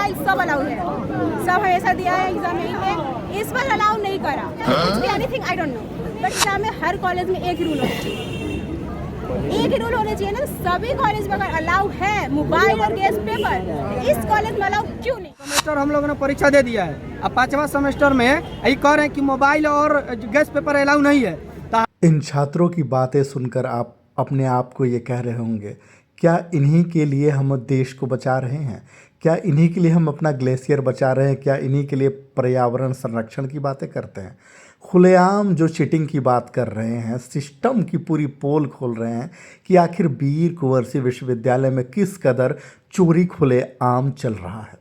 Mobile सब allow है, सब हमेशा दिया है एग्जाम में, इस बार अलाउ नहीं करा। Anything I don't know, but Islam में हर कॉलेज में एक ही रूल होना चाहिए, एक ही रूल होना चाहिए ना। सभी कॉलेज में अगर अलाउ है मोबाइल और गैस पेपर, इस कॉलेज में अलाउ क्यों नहीं? सेमेस्टर हम लोगों ने परीक्षा दे दिया है, अब 5वां सेमेस्टर में यही कह रहे हैं कि मोबाइल और गैस पेपर अलाउ नहीं है। इन छात्रों की बातें सुनकर आप अपने आप को ये कह रहे होंगे, क्या इन्हीं के लिए हम देश को बचा रहे हैं? क्या इन्हीं के लिए हम अपना ग्लेशियर बचा रहे हैं? क्या इन्हीं के लिए पर्यावरण संरक्षण की बातें करते हैं? खुलेआम जो चीटिंग की बात कर रहे हैं, सिस्टम की पूरी पोल खोल रहे हैं कि आखिर वीर कुंवर विश्वविद्यालय में किस कदर चोरी खुलेआम चल रहा है।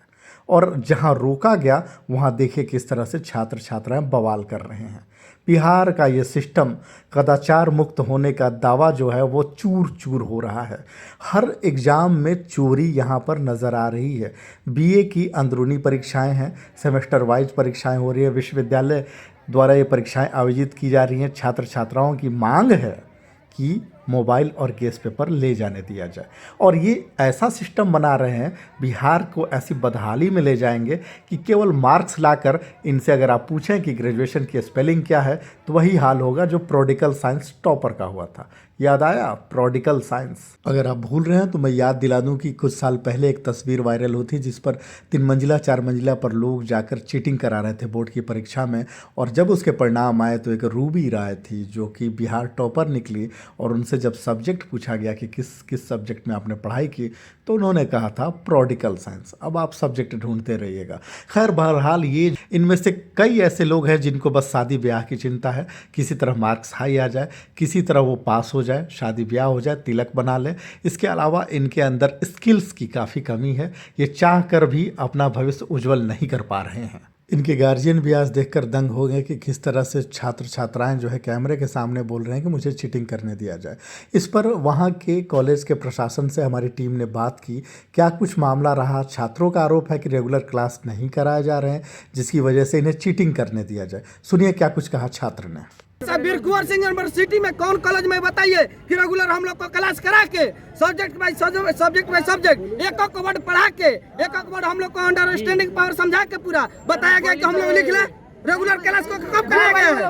और जहां रोका गया वहां देखिए किस तरह से छात्र छात्राएं बवाल कर रहे हैं। बिहार का ये सिस्टम कदाचार मुक्त होने का दावा जो है वो चूर चूर हो रहा है। हर एग्ज़ाम में चोरी यहाँ पर नज़र आ रही है। बीए की अंदरूनी परीक्षाएं हैं, सेमेस्टर वाइज परीक्षाएं हो रही है, विश्वविद्यालय द्वारा ये परीक्षाएं आयोजित की जा रही हैं। छात्र छात्राओं की मांग है कि मोबाइल और गैस पेपर ले जाने दिया जाए, और ये ऐसा सिस्टम बना रहे हैं, बिहार को ऐसी बदहाली में ले जाएंगे कि केवल मार्क्स लाकर इनसे अगर आप पूछें कि ग्रेजुएशन की स्पेलिंग क्या है तो वही हाल होगा जो प्रोडिकल साइंस टॉपर का हुआ था। याद आया प्रोडिकल साइंस? अगर आप भूल रहे हैं तो मैं याद दिला दूं कि कुछ साल पहले एक तस्वीर वायरल हुई थी जिस पर 3 मंजिला 4 मंजिला पर लोग जाकर चीटिंग करा रहे थे बोर्ड की परीक्षा में, और जब उसके परिणाम आए तो एक रूबी राय थी जो कि बिहार टॉपर निकली, और उनसे जब सब्जेक्ट पूछा गया कि किस सब्जेक्ट में आपने पढ़ाई की तो उन्होंने कहा था प्रोडिकल साइंस। अब आप सब्जेक्ट ढूंढते रहिएगा। खैर बहरहाल ये इनमें से कई ऐसे लोग हैं जिनको बस शादी ब्याह की चिंता है, किसी तरह मार्क्स हाई आ जाए, किसी तरह वो पास हो जाए, शादी ब्याह हो जाए, तिलक बना ले। इसके अलावा इनके अंदर स्किल्स की काफ़ी कमी है, ये चाह कर भी अपना भविष्य उज्जवल नहीं कर पा रहे हैं। इनके गार्जियन भी आज देखकर दंग हो गए कि किस तरह से छात्र छात्राएं जो है कैमरे के सामने बोल रहे हैं कि मुझे चीटिंग करने दिया जाए। इस पर वहां के कॉलेज के प्रशासन से हमारी टीम ने बात की। क्या कुछ मामला रहा? छात्रों का आरोप है कि रेगुलर क्लास नहीं कराए जा रहे हैं जिसकी वजह से इन्हें चीटिंग करने दिया जाए। सुनिए क्या कुछ कहा छात्र ने। वीर कुंवर सिंह यूनिवर्सिटी में कौन कॉलेज में बताइए कि रेगुलर हम लोग को क्लास करा के सब्जेक्ट बाय सब्जेक्ट एक वर्ड पढ़ा के एक वर्ड हम लोग को अंडरस्टैंडिंग पावर समझा के पूरा बताया गया कि हम लोग लिख ले। रेगुलर क्लास को कब कराया गया?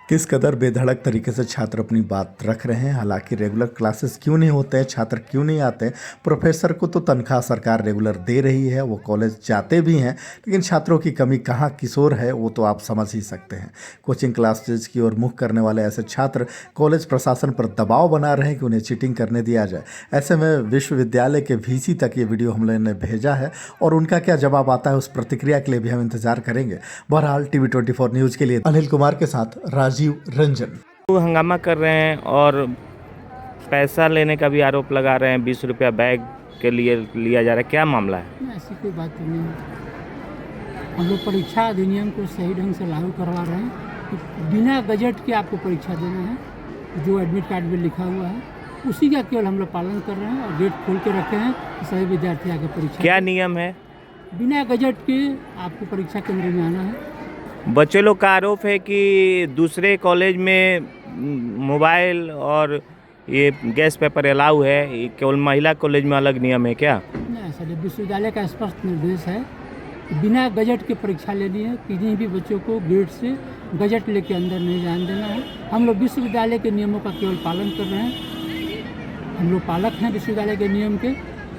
किस कदर बेधड़क तरीके से छात्र अपनी बात रख रहे हैं। हालांकि रेगुलर क्लासेस क्यों नहीं होते हैं, छात्र क्यों नहीं आते हैं? प्रोफेसर को तो तनख्वाह सरकार रेगुलर दे रही है, वो कॉलेज जाते भी हैं, लेकिन छात्रों की कमी कहाँ किशोर है वो तो आप समझ ही सकते हैं। कोचिंग क्लासेज की ओर मुख करने वाले ऐसे छात्र कॉलेज प्रशासन पर दबाव बना रहे हैं कि उन्हें चीटिंग करने दिया जाए। ऐसे में विश्वविद्यालय के VC तक ये वीडियो हम लोगों ने भेजा है, और उनका क्या जवाब आता है उस प्रतिक्रिया के लिए भी हम इंतजार करेंगे। बहरहाल TV24 न्यूज़ के लिए अनिल कुमार के साथ राजीव रंजन। वो हंगामा कर रहे हैं और पैसा लेने का भी आरोप लगा रहे हैं। 20 रुपया बैग के लिए लिया जा रहा है, क्या मामला है? ऐसी कोई बात नहीं है। हम लोग परीक्षा अधिनियम को सही ढंग से लागू करवा रहे हैं। बिना गजट के आपको परीक्षा देना है, जो एडमिट कार्ड में लिखा हुआ है उसी का केवल हम लोग पालन कर रहे हैं, और गेट खोल के रखे हैं कि सभी विद्यार्थी आके परीक्षा। क्या नियम है? बिना गजट के आपको परीक्षा केंद्र में आना है। बच्चे लोग का आरोप है कि दूसरे कॉलेज में मोबाइल और ये गैस पेपर अलाउ है, केवल महिला कॉलेज में अलग नियम है क्या? नहीं, ऐसा नहीं। विश्वविद्यालय का स्पष्ट निर्देश है कि बिना गजट के परीक्षा लेनी है। किसी भी बच्चों को गेट से गजट लेके अंदर नहीं जाने देना है। हम लोग विश्वविद्यालय के नियमों का केवल पालन कर रहे हैं। हम लोग पालक हैं विश्वविद्यालय के नियम के।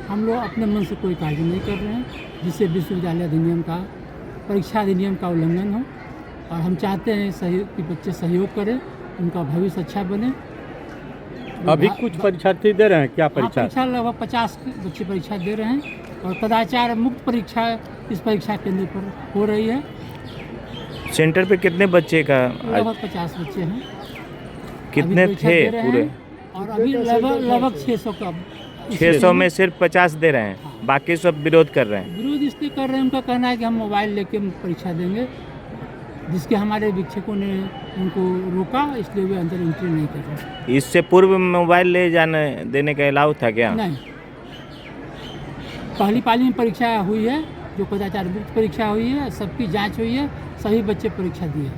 हम लोग अपने मन से कोई कार्य नहीं कर रहे हैं जिससे विश्वविद्यालय अधिनियम का, परीक्षा अधिनियम का उल्लंघन हो। और हम चाहते हैं कि बच्चे सहयोग करें, उनका भविष्य अच्छा बने। अभी कुछ परीक्षार्थी दे रहे हैं क्या परीक्षा? लगभग 50 बच्चे परीक्षा दे रहे हैं, और कदाचार मुक्त परीक्षा इस परीक्षा केंद्र पर हो रही है। सेंटर पे कितने बच्चे का? लगभग 50 बच्चे हैं। कितने थे पूरे? और अभी लगभग 600 का। 600 में सिर्फ 50 दे रहे हैं। हाँ। बाकी सब विरोध कर रहे हैं। विरोध इसलिए कर रहे हैं, उनका कहना है कि हम मोबाइल लेके परीक्षा देंगे, जिसके हमारे शिक्षकों ने उनको रोका, इसलिए वे अंदर एंट्री नहीं कर रहे। इससे पूर्व मोबाइल ले जाने देने का अलाउ था क्या? नहीं, पहली पाली में परीक्षा हुई है, जो कदाचार मुक्त परीक्षा हुई है, सबकी जांच हुई है, सभी बच्चे परीक्षा दिए।